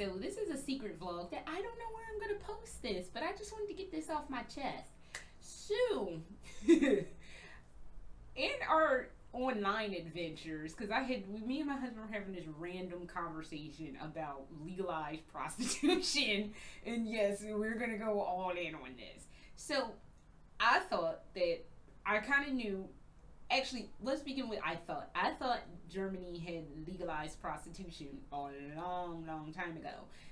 so this is a secret vlog that I don't know where I'm going to post this, but I just wanted to get this off my chest. So, in our online adventures, because me and my husband were having this random conversation about legalized prostitution, and yes, we're going to go all in on this. So, I thought that I kind of knew. Actually, let's begin with I thought. I thought Germany had legalized prostitution a long, long time ago.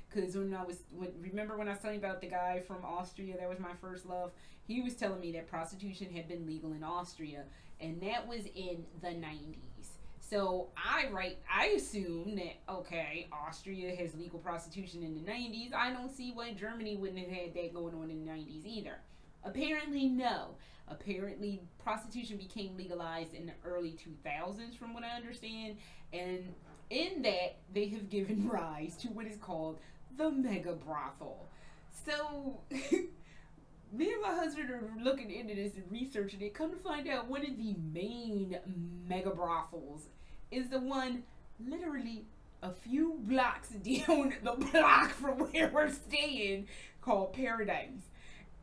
Because remember when I was telling you about the guy from Austria that was my first love? He was telling me that prostitution had been legal in Austria, and that was in the 90s. So I assume that, okay, Austria has legal prostitution in the 90s. I don't see why Germany wouldn't have had that going on in the 90s either. Apparently, no. Apparently, prostitution became legalized in the early 2000s, from what I understand, and in that, they have given rise to what is called the mega brothel. So, me and my husband are looking into this and researching it. Come to find out, one of the main mega brothels is the one literally a few blocks down the block from where we're staying, called Paradise.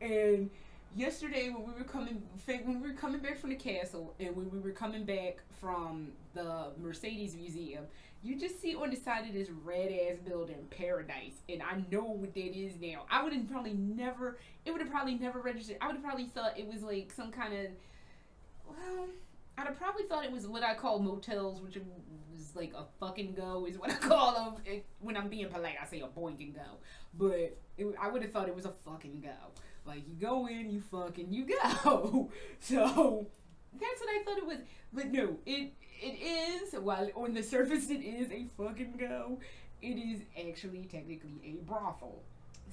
And yesterday when we were coming back from the castle, and when we were coming back from the Mercedes Museum, you just see on the side of this red ass building Paradise, and I know what that is now. It would have probably never registered. I would have probably thought it was like some kind of, well, I'd have probably thought it was what I call motels, which is like a fucking go is what I call them. When I'm being polite, I say a boink and go, but I would have thought it was a fucking go. Like, you go in, you fucking, you go. So, that's what I thought it was. But no, it is, while on the surface it is a fucking go, it is actually technically a brothel.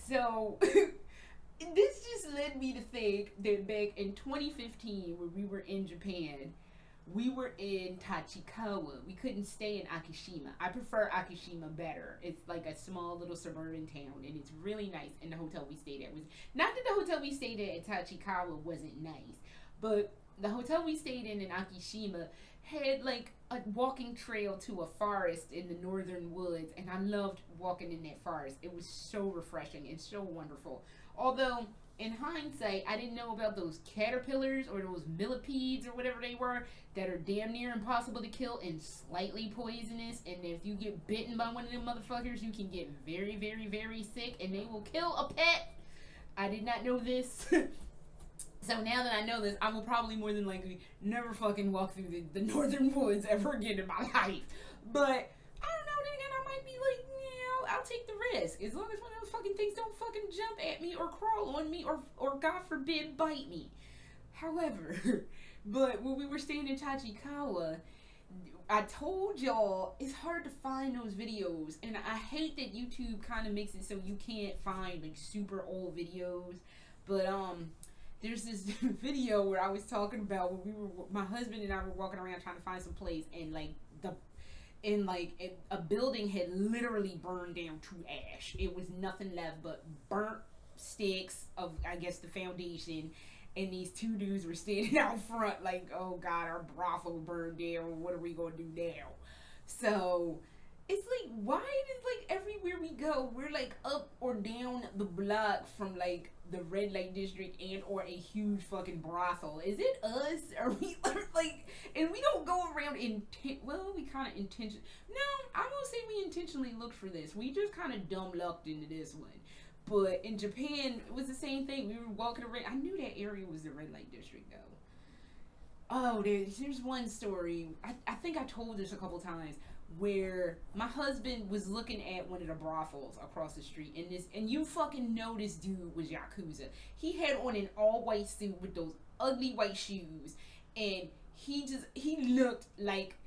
So, this just led me to think that back in 2015, when we were in Japan, we were in Tachikawa. We couldn't stay in Akishima. I prefer Akishima better. It's like a small little suburban town, and it's really nice. And the hotel we stayed at was not that the hotel we stayed at Tachikawa wasn't nice, but the hotel we stayed in Akishima had like a walking trail to a forest in the northern woods, and I loved walking in that forest. It was so refreshing and so wonderful. Although, in hindsight, I didn't know about those caterpillars or those millipedes or whatever they were that are damn near impossible to kill and slightly poisonous. And if you get bitten by one of them motherfuckers, you can get very, very, very sick, and they will kill a pet. I did not know this. So now that I know this, I will probably more than likely never fucking walk through the northern woods ever again in my life. But I don't know, then again, I might be like, yeah, I'll take the risk. As long as one of those fucking things don't fucking jump at me or crawl on me or God forbid, bite me. However, but when we were staying in Tachikawa, I told y'all it's hard to find those videos, and I hate that YouTube kind of makes it so you can't find like super old videos. But there's this video where I was talking about when my husband and I were walking around trying to find some place, and a building had literally burned down to ash. It was nothing left but burnt sticks of, I guess, the foundation. And these two dudes were standing out front like, oh God, our brothel burned down. What are we going to do now? So, it's like, why is like everywhere we go, we're like up or down the block from like the red light district and or a huge fucking brothel? Is it us? Are we like, and we don't go around we kind of intention. No, I won't say we intentionally looked for this. We just kind of dumb lucked into this one. But in Japan, it was the same thing. We were walking around. I knew that area was the red light district, though. Oh, there's one story. I think I told this a couple times, where my husband was looking at one of the brothels across the street, and you fucking know this dude was Yakuza. He had on an all-white suit with those ugly white shoes, and he looked like,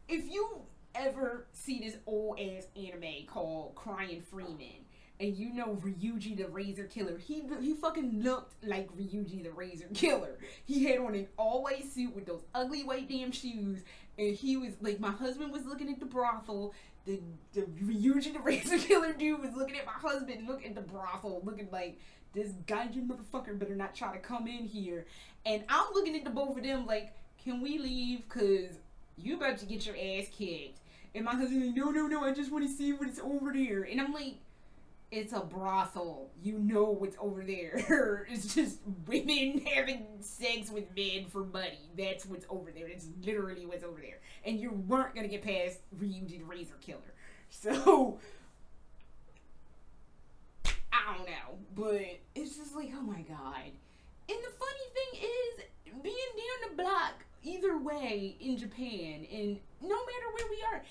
if you ever see this old-ass anime called Crying Freeman, and you know Ryuji the Razor Killer, he fucking looked like Ryuji the Razor Killer. He had on an all-white suit with those ugly white damn shoes, and he was like, my husband was looking at the brothel, the Ryuji the Razor Killer dude was looking at my husband, looking at the brothel, looking like, this gaijin motherfucker better not try to come in here. And I'm looking at the both of them like, can we leave? Cause you about to get your ass kicked. And my husband's like, no, no, no, I just want to see what's over there. And I'm like, it's a brothel. You know what's over there. It's just women having sex with men for money. That's what's over there. It's literally what's over there. And you weren't going to get past Reunion Razor Killer. So, I don't know. But it's just like, oh my God. And the funny thing is, being down the block, either way, in Japan, and no matter where we are,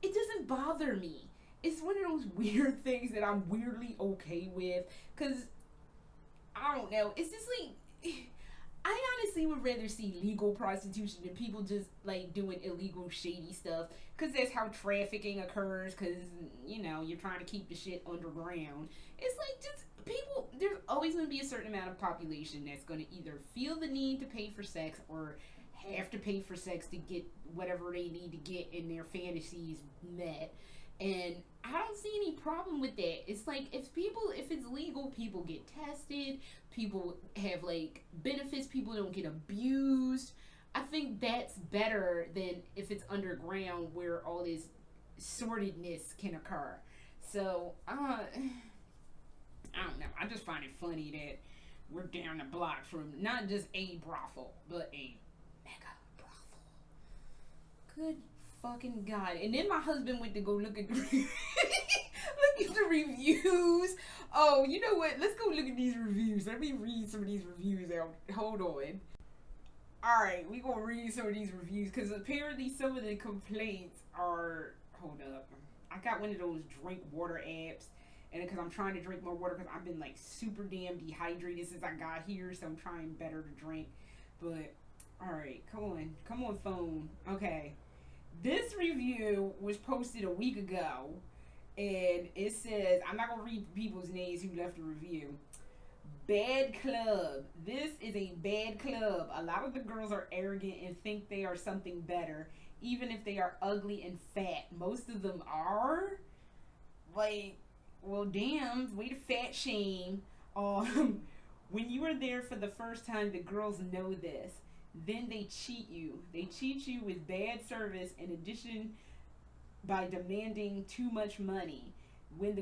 it doesn't bother me. It's one of those weird things that I'm weirdly okay with, because, I don't know, it's just like, I honestly would rather see legal prostitution than people just, like, doing illegal, shady stuff, because that's how trafficking occurs, because, you know, you're trying to keep the shit underground. It's like, just, people, there's always going to be a certain amount of population that's going to either feel the need to pay for sex, or have to pay for sex to get whatever they need to get in their fantasies met. And I don't see any problem with that. It's like, if it's legal, people get tested, people have, like, benefits, people don't get abused. I think that's better than if it's underground where all this sordidness can occur. So, I don't know. I just find it funny that we're down the block from not just a brothel, but a mega brothel. Good fucking God. And then my husband went to go look at the look at the reviews. Oh, you know what? Let's go look at these reviews. Let me read some of these reviews out. Hold on. Alright, we gonna read some of these reviews, because apparently some of the complaints are, hold up, I got one of those drink water apps, and because I'm trying to drink more water, because I've been like super damn dehydrated since I got here, so I'm trying better to drink. But alright, come on phone. Okay, this review was posted a week ago, and it says, I'm not gonna read people's names who left a review. Bad club. This is a bad club. A lot of the girls are arrogant and think they are something better, even if they are ugly and fat. Most of them are. Like, well, damn, way to fat shame. When you are there for the first time, the girls know this. Then they cheat you. They cheat you with bad service, in addition by demanding too much money. When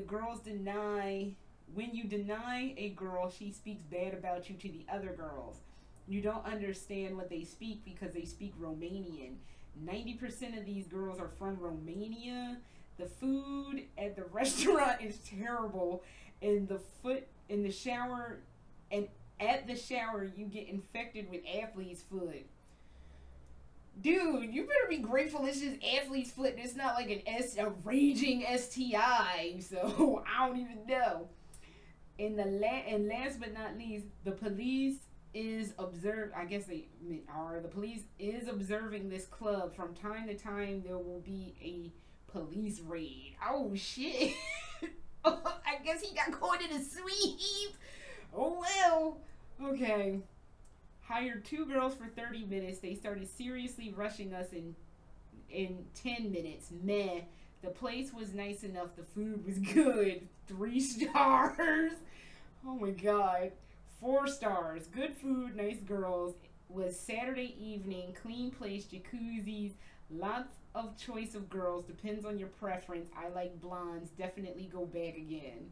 you deny a girl, she speaks bad about you to the other girls. You don't understand what they speak because they speak Romanian. 90% of these girls are from Romania. The food at the restaurant is terrible. And at the shower, you get infected with athlete's foot. Dude, you better be grateful it's just athlete's foot. It's not like a raging STI. So, I don't even know. And last but not least, the police is the police is observing this club. From time to time, there will be a police raid. Oh, shit. I guess he got caught in a sweep. Oh, well. Okay. Hired 2 girls for 30 minutes. They started seriously rushing us in 10 minutes. Meh. The place was nice enough. The food was good. 3 stars. Oh my God. 4 stars. Good food, nice girls. It was Saturday evening. Clean place, jacuzzis. Lots of choice of girls. Depends on your preference. I like blondes. Definitely go back again.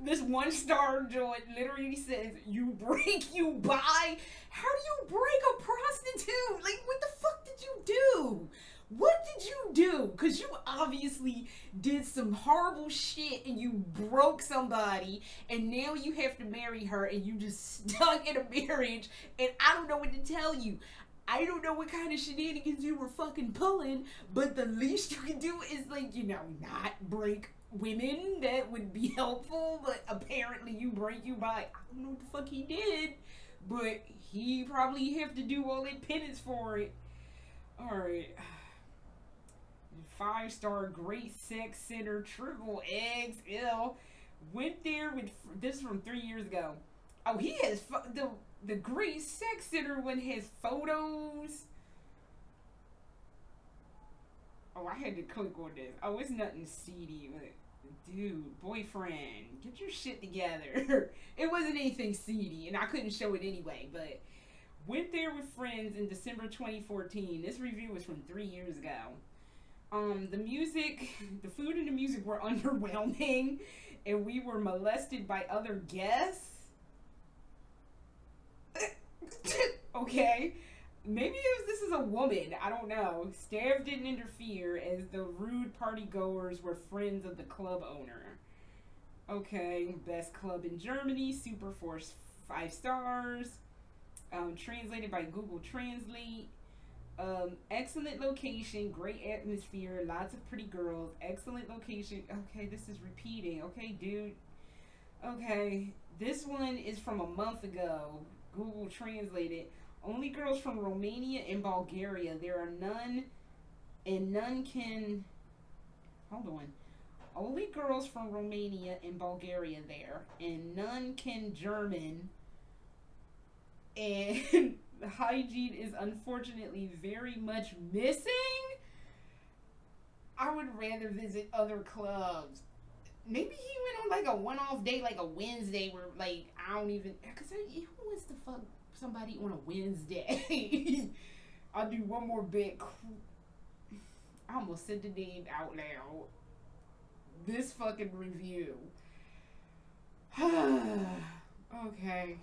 This 1-star joint literally says, you break, you buy. How do you break a prostitute? Like, what the fuck did you do? What did you do? Because you obviously did some horrible shit and you broke somebody, and now you have to marry her, and you just stuck in a marriage, and I don't know what to tell you. I don't know what kind of shenanigans you were fucking pulling, but the least you can do is, like, you know, not break women. That would be helpful, but apparently you break, you buy. I don't know what the fuck he did, but he probably have to do all that penance for it. Alright. 5-star, great sex center, triple eggs, ill. Went there with, this is from 3 years ago. Oh, he has, the great sex center one has photos. Oh, I had to click on this. Oh, it's nothing seedy, but dude, boyfriend, get your shit together. It wasn't anything seedy, and I couldn't show it anyway, but Went there with friends in December 2014. This review was from 3 years ago. The music, the food and the music were underwhelming, and we were molested by other guests. Okay. Maybe this is a woman. I don't know. Staff didn't interfere as the rude party goers were friends of the club owner. Okay. Best club in Germany. Super Force 5 stars. Translated by Google Translate. Excellent location. Great atmosphere. Lots of pretty girls. Excellent location. Okay. This is repeating. Okay, dude. Okay. This one is from a month ago. Google Translated. Only girls from Romania and Bulgaria. There are none, and none can. Hold on. Only girls from Romania and Bulgaria there, and none can German. And hygiene is unfortunately very much missing. I would rather visit other clubs. Maybe he went on like a one-off day, like a Wednesday, where like I don't even. Cause who wants to fuck somebody on a Wednesday? I'll do one more bit. I almost said the name out loud. This fucking review. Okay.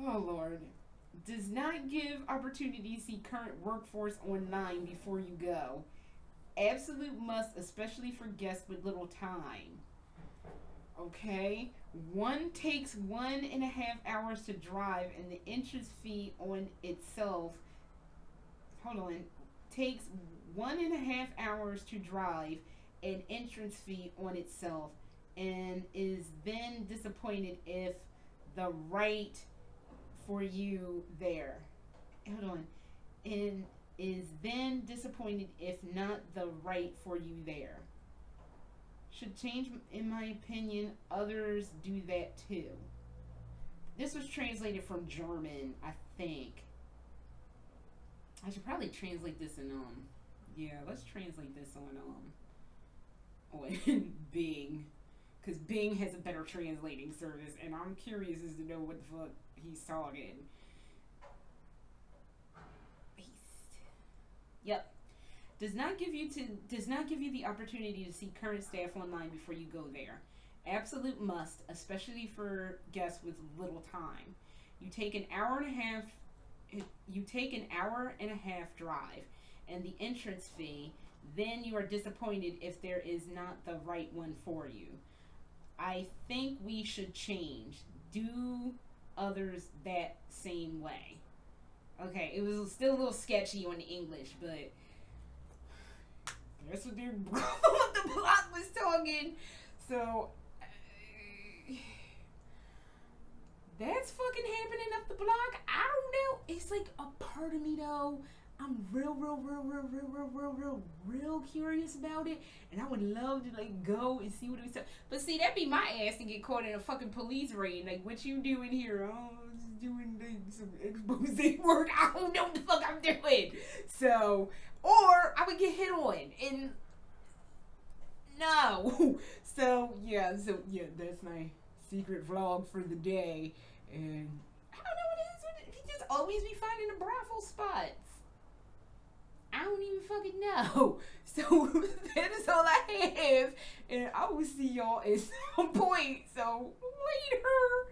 Oh Lord. Does not give opportunity to see current workforce online before you go. Absolute must, especially for guests with little time. Okay. One takes 1.5 hours to drive, and the entrance fee on itself. Hold on. Takes 1.5 hours to drive, an entrance fee on itself, and is then disappointed if the right for you there. Hold on. And is then disappointed if not the right for you there. Should change, in my opinion. Others do that too. This was translated from German, I think. I should probably translate this in yeah, let's translate this on Bing, because Bing has a better translating service, and I'm curious as to know what the fuck he's talking. Yep. Does not give you the opportunity to see current staff online before you go there. Absolute must, especially for guests with little time. You take an hour and a half drive, and the entrance fee. Then you are disappointed if there is not the right one for you. I think we should change. Do others that same way. Okay, it was still a little sketchy on the English, but that's what the block was talking. So that's fucking happening up the block. I don't know. It's like a part of me though. I'm real curious about it, and I would love to like go and see what it was. But see, that'd be my ass to get caught in a fucking police raid. Like, what you doing here? Oh, I'm just doing like some expose work. I don't know what the fuck I'm doing. So, or I would get hit on, and no. So yeah, that's my secret vlog for the day, and I don't know what it is. He just always be finding the brothel spots. I don't even fucking know. So that is all I have, and I will see y'all at some point. So later.